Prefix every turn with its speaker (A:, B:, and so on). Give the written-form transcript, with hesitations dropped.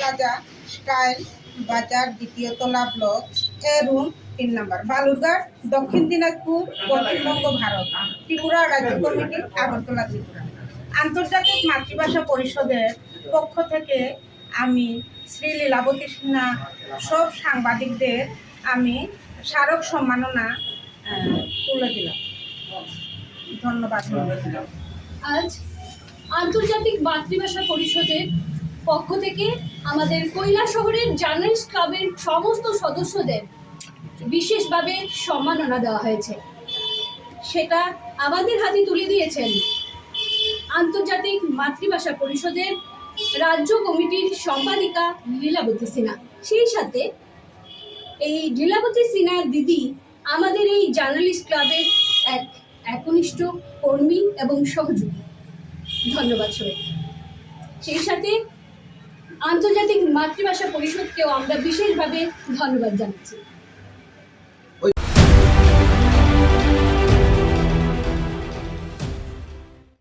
A: Plaza, style বাজার, দ্বিতীয় তলা, ব্লক এ রুম 3 নম্বর, বালুরঘাট, দক্ষিণ দিনাজপুর, পশ্চিমবঙ্গ, ভারত। ত্রিপুরা রাজ্য কমিটি, আগরতলা, ত্রিপুরা। আন্তর্জাতিক মাতৃভাষা পরিষদের পক্ষ থেকে আমি শ্রী লীলাবতী সিনহা সব সাংবাদিকদের আমি স্মারক সম্মাননা তুলে দিলাম। ধন্যবাদ।
B: আজ আন্তর্জাতিক মাতৃভাষা পরিষদের পক্ষ থেকে আমাদের কৈলাসহরের জার্নালিস্ট ক্লাবের সমস্ত সদস্যদের বিশেষভাবে সম্মাননা দেওয়া হয়েছে। সেটা আমাদের হাতে তুলে দিয়েছেন আন্তর্জাতিক মাতৃভাষা পরিষদের রাজ্য কমিটির সম্পাদিকা লীলাবতী সিনহা। সেই সাথে এই লীলাবতী সিনহা দিদি আমাদের এই জার্নালিস্ট ক্লাবের এক একনিষ্ঠ কর্মী এবং সহযোগী। ধন্যবাদ সবাই। সেই সাথে আন্তর্জাতিক মাতৃভাষা পরিষদকেও আমরা বিশেষভাবে ধন্যবাদ জানাচ্ছি।